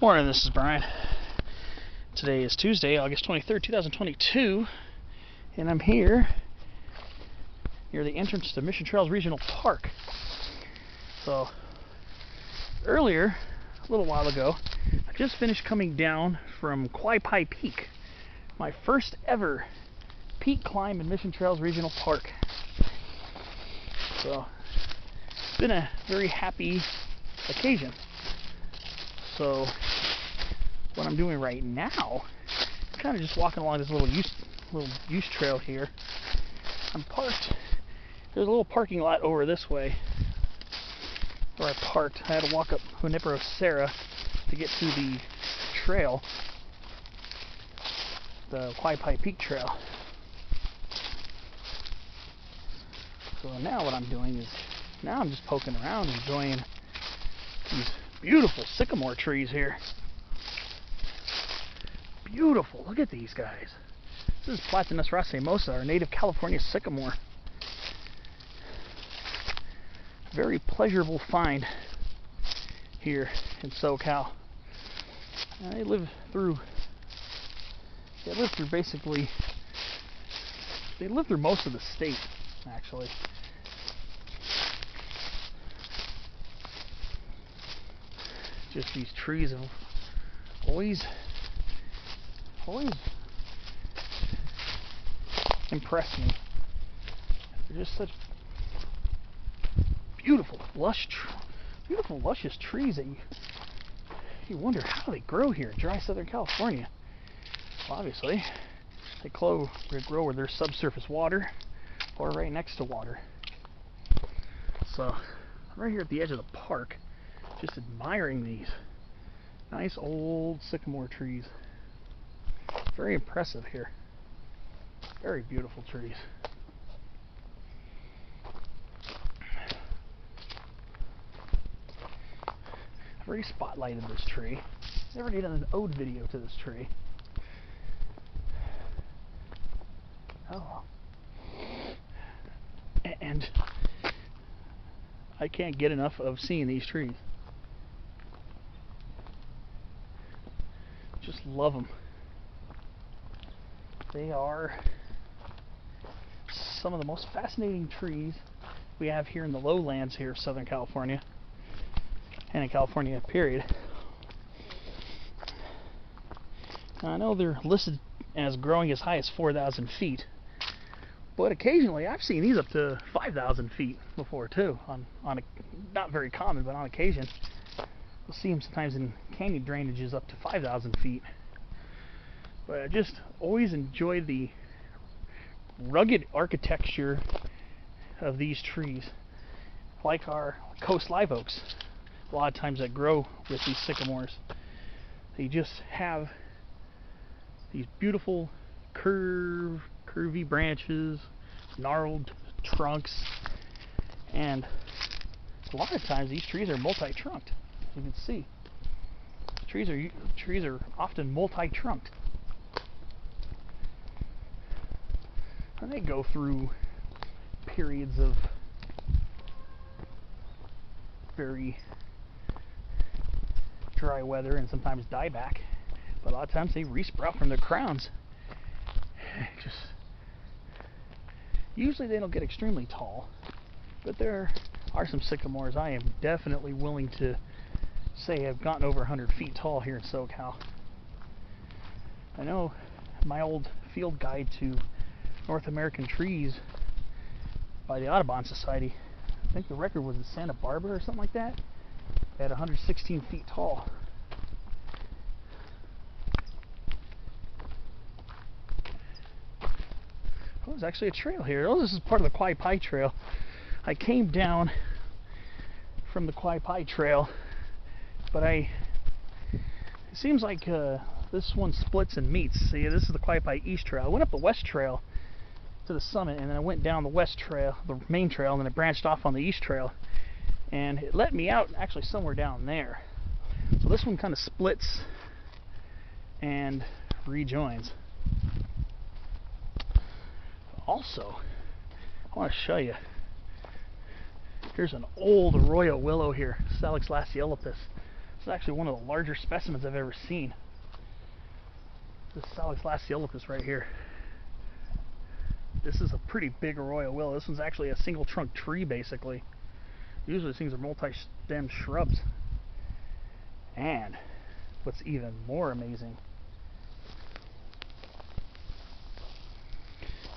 Morning, this is Brian. Today is Tuesday, August 23rd, 2022, and I'm here near the entrance to Mission Trails Regional Park. So, earlier, a little while ago, I just finished coming down from Quaipai Peak, my first ever peak climb in Mission Trails Regional Park. So, it's been a very happy occasion. So, what I'm doing right now, I'm kind of just walking along this little use trail here. I'm parked. There's a little parking lot over this way where I parked. I had to walk up Junipero Serra to get to the trail, the Quaipai Peak Trail. So now what I'm doing is, now I'm just poking around, enjoying these beautiful sycamore trees here. Beautiful. Look at these guys. This is Platanus racemosa, our native California sycamore. Very pleasurable find here in SoCal. They live through most of the state, actually. Just these trees have always impressed me. They're just such beautiful, luscious trees that you wonder how they grow here in dry Southern California. Well, obviously, they grow where there's subsurface water or right next to water. So, I'm right here at the edge of the park, just admiring these nice old sycamore trees. Very impressive here. Very beautiful trees. I've already spotlighted this tree. Never did an ode video to this tree. Oh. And I can't get enough of seeing these trees. Just love them. They are some of the most fascinating trees we have here in the lowlands here of Southern California, and in California, period. Now, I know they're listed as growing as high as 4,000 feet, but occasionally I've seen these up to 5,000 feet before too. On a, not very common, but on occasion. You'll see them sometimes in canyon drainages up to 5,000 feet. But I just always enjoy the rugged architecture of these trees, like our coast live oaks. A lot of times that grow with these sycamores. They just have these beautiful curvy branches, gnarled trunks, and a lot of times these trees are multi-trunked. You can see trees are often multi-trunked, and they go through periods of very dry weather and sometimes dieback, but a lot of times they resprout from their crowns. Usually they don't get extremely tall, but there are some sycamores I am definitely willing to say have gotten over 100 feet tall here in SoCal. I know my old field guide to North American trees by the Audubon Society, I think the record was in Santa Barbara or something like that, at 116 feet tall. Oh, there's actually a trail here. Oh, this is part of the Quaipai Trail. I came down from the Quaipai Trail, but it seems like this one splits and meets. See, this is the Quaipai East Trail. I went up the West Trail to the summit, and then I went down the West Trail, the main trail, and then it branched off on the East Trail, and it let me out actually somewhere down there. So this one kind of splits and rejoins. Also, I want to show you, here's an old arroyo willow here, Salix laciolepis. This is actually one of the larger specimens I've ever seen. This Salix lacceolipus right here. This is a pretty big arroyo willow. This one's actually a single trunk tree, basically. Usually these things are multi-stem shrubs. And what's even more amazing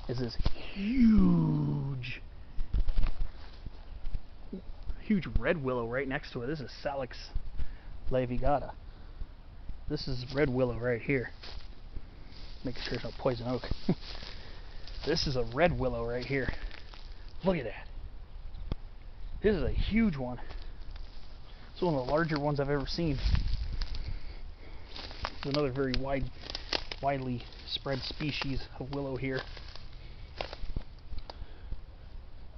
is this huge red willow right next to it. This is Salix laevigata. This is red willow right here. Making sure it's not poison oak. This is a red willow right here. Look at that. This is a huge one. It's one of the larger ones I've ever seen. It's another very widely spread species of willow here.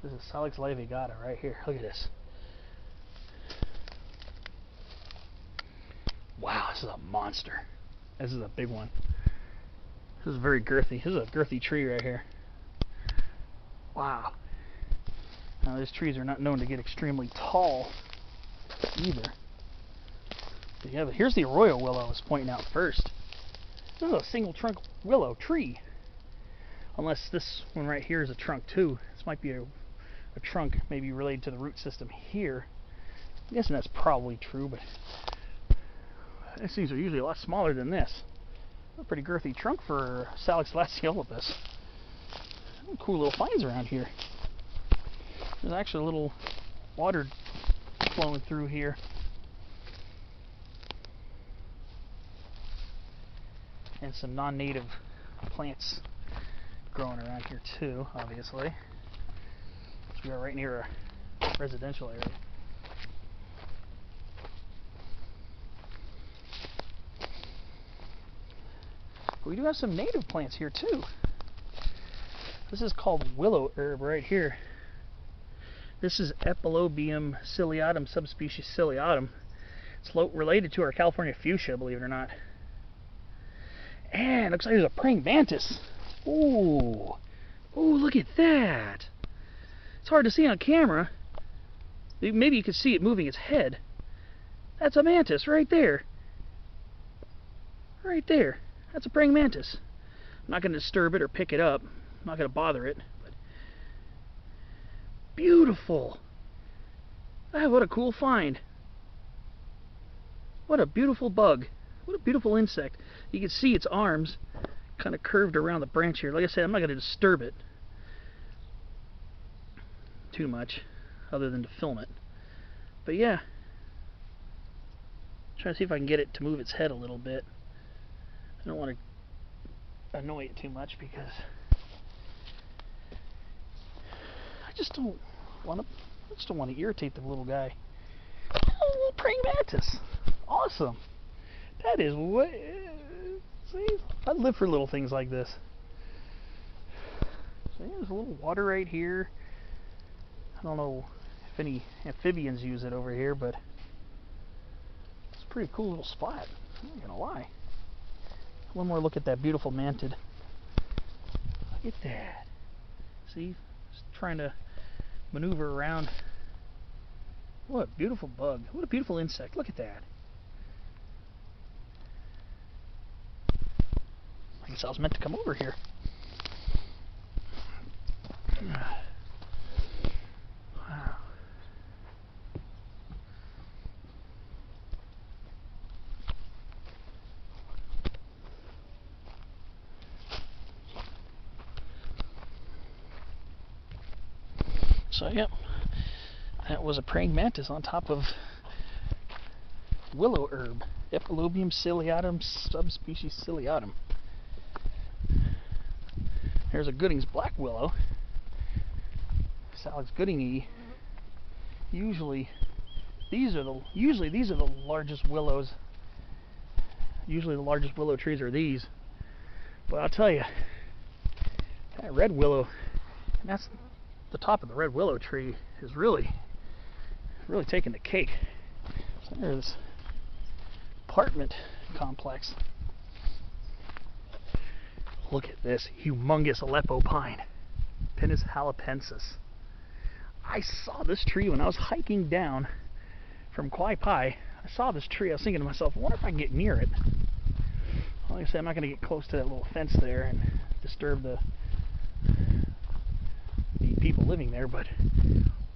This is Salix laevigata right here. Look at this. Wow, this is a monster. This is a big one. This is very girthy. This is a girthy tree right here. Wow. Now these trees are not known to get extremely tall either. But yeah, but here's the arroyo willow I was pointing out first. This is a single trunk willow tree. Unless this one right here is a trunk too. This might be a trunk maybe related to the root system here. I'm guessing that's probably true, but these things are usually a lot smaller than this. A pretty girthy trunk for Salix lacceolipus. Cool little finds around here. There's actually a little water flowing through here. And some non-native plants growing around here too, obviously. We are right near a residential area. But we do have some native plants here too. This is called willow herb right here. This is Epilobium ciliatum, subspecies ciliatum. It's related to our California fuchsia, believe it or not. And it looks like there's a praying mantis. Ooh. Ooh, look at that. It's hard to see on camera. Maybe you could see it moving its head. That's a mantis right there. Right there. That's a praying mantis. I'm not going to disturb it or pick it up. I'm not going to bother it. But beautiful. Ah, what a cool find. What a beautiful bug. What a beautiful insect. You can see its arms kind of curved around the branch here. Like I said, I'm not going to disturb it too much other than to film it. But yeah. Trying to see if I can get it to move its head a little bit. I don't want to annoy it too much because I just don't want to irritate the little guy. Oh, little praying mantis. Awesome. That is what. See, I'd live for little things like this. So yeah, there's a little water right here. I don't know if any amphibians use it over here, but it's a pretty cool little spot. I'm not gonna lie. One more look at that beautiful mantid. Look at that. See, just trying to maneuver around. What a beautiful bug. What a beautiful insect. Look at that. I guess I was meant to come over here. Wow. So, yep, that was a praying mantis on top of willow herb, Epilobium ciliatum, subspecies ciliatum. There's a Gooding's black willow, Salix goodingi. Usually these are the largest willows. Usually the largest willow trees are these. But I'll tell you, that red willow, and that's the top of the red willow tree, is really taking the cake. So there's this apartment complex. Look at this humongous Aleppo pine, Pinus halepensis. I saw this tree when I was hiking down from Quai Pai I saw this tree, I was thinking to myself, I wonder if I can get near it. Like I said, I'm not going to get close to that little fence there and disturb the people living there, but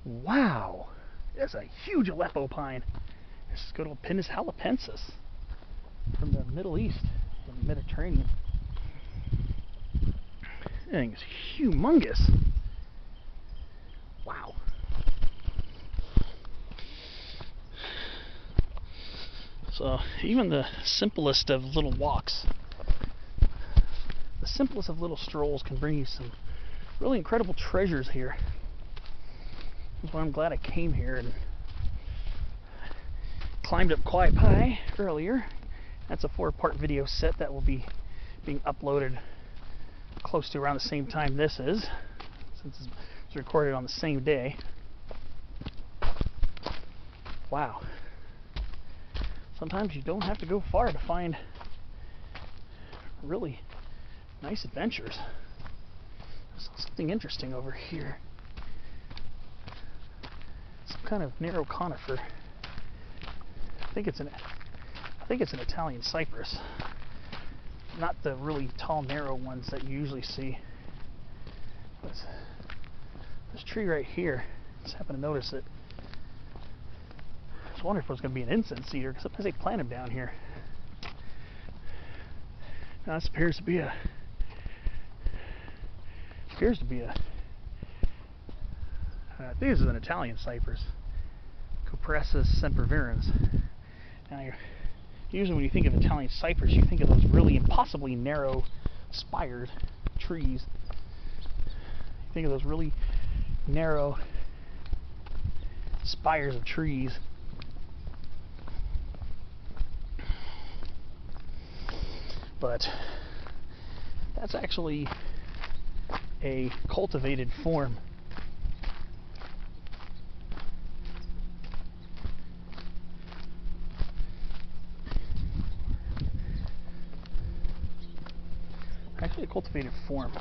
wow, that's a huge Aleppo pine. This is good old Pinus halepensis from the Middle East and the Mediterranean. That thing is humongous. Wow. So even the simplest of little walks, the simplest of little strolls can bring you some really incredible treasures here. That's why I'm glad I came here and climbed up Kwai Pai earlier. That's a 4-part video set that will be being uploaded close to around the same time this is, since it's recorded on the same day. Wow. Sometimes you don't have to go far to find really nice adventures. There's something interesting over here. Some kind of narrow conifer. I think it's an Italian cypress. Not the really tall, narrow ones that you usually see. This tree right here, I just happened to notice it. I was wondering if it was going to be an incense cedar, because sometimes they plant them down here. Now this appears to be a I think this is an Italian cypress, Cupressus sempervirens. Now, usually when you think of Italian cypress, you think of those really impossibly narrow, spired trees. You think of those really narrow spires of trees. But that's actually a cultivated form. Actually a cultivated form.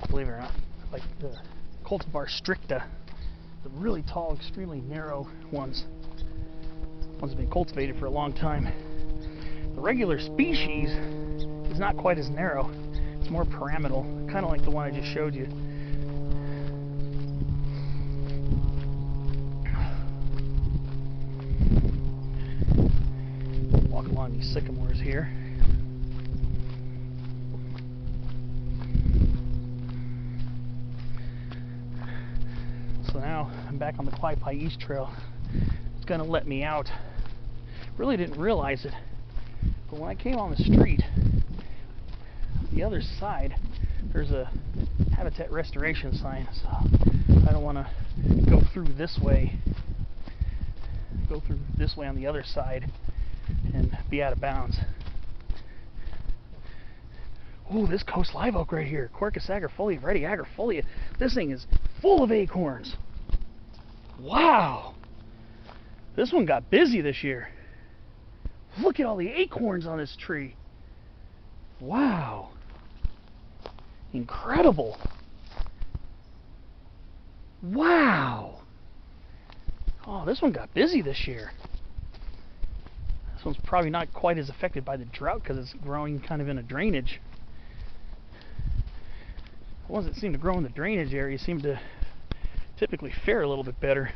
Believe it or not, like the cultivar stricta, the really tall, extremely narrow ones have been cultivated for a long time. The regular species is not quite as narrow. It's more pyramidal, kind of like the one I just showed you. Walk along these sycamores here. So now I'm back on the Kwai Pai East Trail. It's going to let me out. Really didn't realize it, but when I came on the street, the other side, there's a habitat restoration sign, so I don't want to go through this way on the other side and be out of bounds. Oh, this coast live oak right here, Quercus agrifolia, Reddy agrifolia. This thing is full of acorns. Wow! This one got busy this year. Look at all the acorns on this tree. Wow. Incredible. Wow. Oh, this one got busy this year. This one's probably not quite as affected by the drought because it's growing kind of in a drainage. The ones that seem to grow in the drainage area seem to typically fare a little bit better.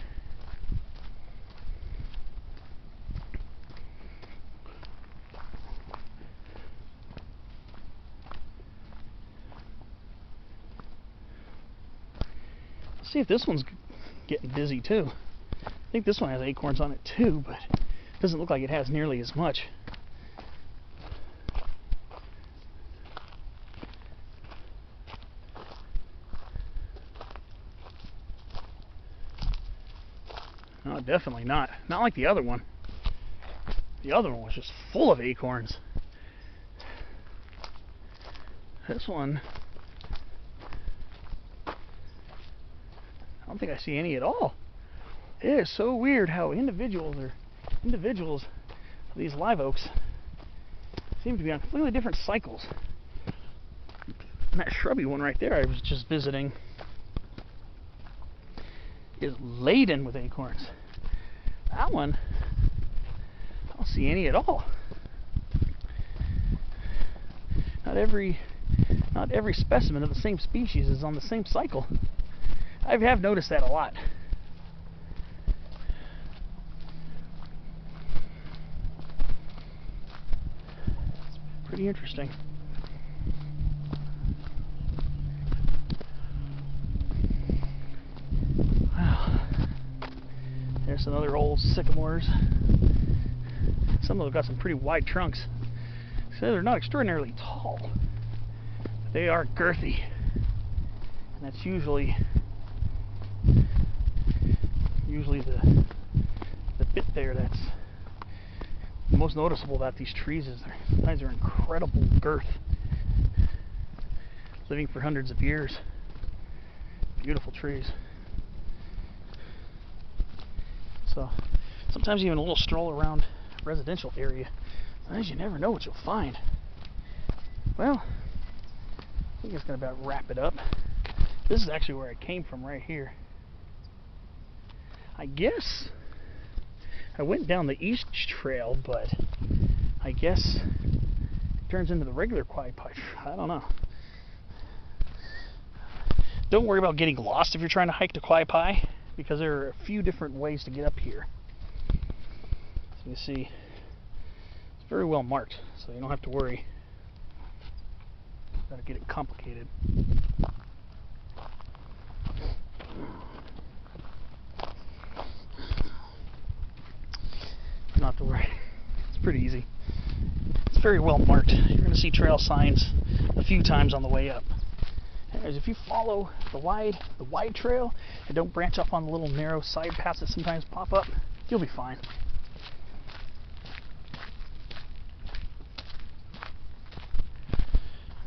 See if this one's getting busy too. I think this one has acorns on it too, but it doesn't look like it has nearly as much. No, definitely not. Not like the other one. The other one was just full of acorns. This one, I don't think I see any at all. It is so weird how individuals of these live oaks seem to be on completely different cycles. And that shrubby one right there I was just visiting is laden with acorns. That one, I don't see any at all. Not every specimen of the same species is on the same cycle. I have noticed that a lot. It's pretty interesting. Wow. There's some other old sycamores. Some of them got some pretty wide trunks. So they're not extraordinarily tall, but they are girthy. And that's usually the bit there that's most noticeable about these trees is sometimes they're incredible girth, living for hundreds of years. Beautiful trees. So sometimes even a little stroll around a residential area, sometimes you never know what you'll find. Well, I think it's going to about wrap it up. This is actually where I came from, right here. I guess I went down the east trail, but I guess it turns into the regular quagmire. I don't know. Don't worry about getting lost if you're trying to hike to Quagmire, because there are a few different ways to get up here. So you see, it's very well marked, so you don't have to worry about getting complicated. Not to worry. It's pretty easy. It's very well marked. You're going to see trail signs a few times on the way up. Anyways, if you follow the wide trail and don't branch off on the little narrow side paths that sometimes pop up, you'll be fine.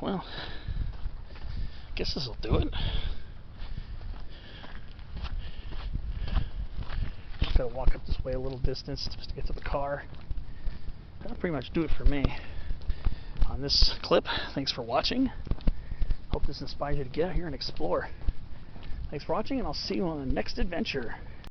Well, I guess this will do it. Just gotta walk up this way a little distance just to get to the car. That'll pretty much do it for me on this clip. Thanks for watching. Hope this inspires you to get out here and explore. Thanks for watching, and I'll see you on the next adventure.